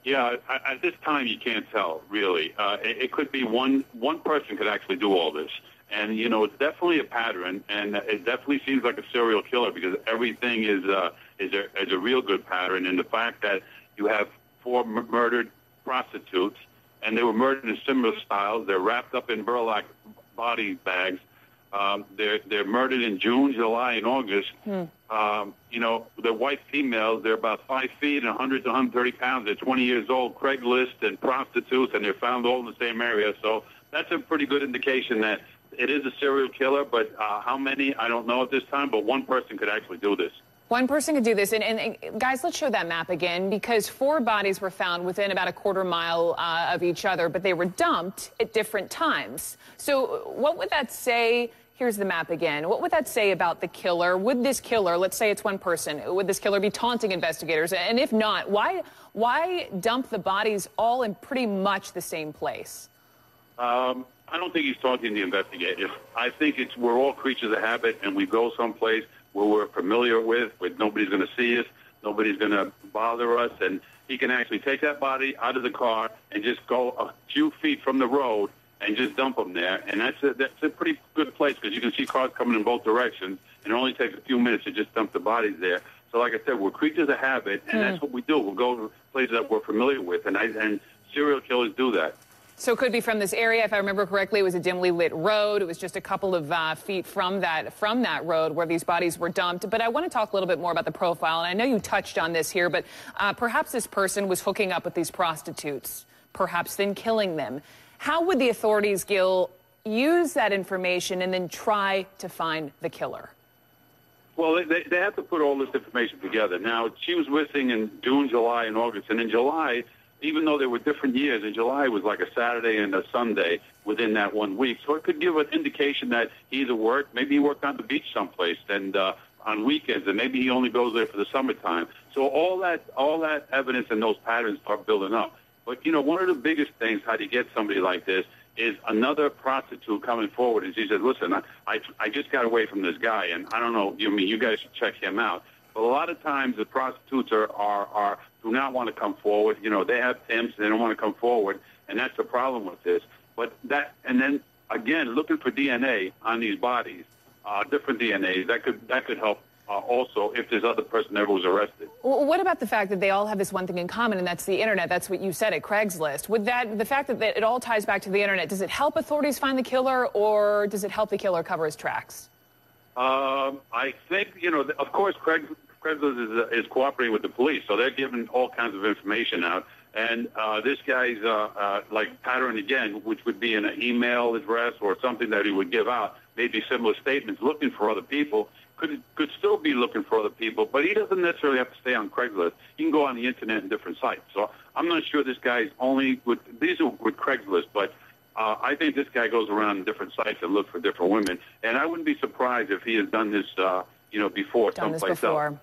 Yeah, at this time you can't tell, really. It could be one person could actually do all this. And, you know, it's definitely a pattern, and it definitely seems like a serial killer because everything is a real good pattern. And the fact that you have four murdered prostitutes, and they were murdered in similar styles. They're wrapped up in burlap body bags. They're murdered in June, July, and August. You know, they're white females. They're about 5 feet and 100 to 130 pounds. They're 20 years old, Craigslist and prostitutes, and they're found all in the same area. So that's a pretty good indication that it is a serial killer, but how many, I don't know at this time, but one person could actually do this. One person could do this. And guys, let's show that map again, because 4 bodies were found within about a quarter mile of each other, but they were dumped at different times. So what would that say? Here's the map again. What would that say about the killer? Would this killer, let's say it's one person, would this killer be taunting investigators? And if not, why dump the bodies all in pretty much the same place? I don't think he's taunting the investigators. I think we're all creatures of habit, and we go someplace where we're familiar with, where nobody's going to see us, nobody's going to bother us, and he can actually take that body out of the car and just go a few feet from the road and just dump them there. And that's a pretty good place because you can see cars coming in both directions, and it only takes a few minutes to just dump the bodies there. So like I said, we're creatures of habit, and that's what we do. We'll go to places that we're familiar with, and serial killers do that. So it could be from this area. If I remember correctly, it was a dimly lit road. It was just a couple of feet from that road where these bodies were dumped. But I want to talk a little bit more about the profile. And I know you touched on this here, but perhaps this person was hooking up with these prostitutes, perhaps then killing them. How would the authorities, Gil, use that information and then try to find the killer? Well, they have to put all this information together. Now, she was missing in June, July, and August. And in July, even though there were different years, in July it was like a Saturday and a Sunday within that 1 week. So it could give an indication that he either worked, maybe he worked on the beach someplace, and on weekends, and maybe he only goes there for the summertime. So all that evidence and those patterns start building up. But, you know, one of the biggest things, how to get somebody like this, is another prostitute coming forward, and she says, listen, I just got away from this guy, and I don't know, you guys should check him out. But a lot of times the prostitutes do not want to come forward. You know, they have pimps, they don't want to come forward, and that's the problem with this. But and then again, looking for DNA on these bodies, different DNAs, that could help also if this other person ever was arrested. Well, what about the fact that they all have this one thing in common, and that's the internet? That's what you said at Craigslist. Would the fact that it all ties back to the internet, does it help authorities find the killer, or does it help the killer cover his tracks? I think, you know, of course, Craigslist is cooperating with the police, so they're giving all kinds of information out. And this guy's like pattern again, which would be in an email address or something that he would give out, maybe similar statements looking for other people, could still be looking for other people, but he doesn't necessarily have to stay on Craigslist. He can go on the internet and different sites. So I'm not sure this guy's only these are with Craigslist, but I think this guy goes around different sites and looks for different women. And I wouldn't be surprised if he has done this, you know, before someplace else.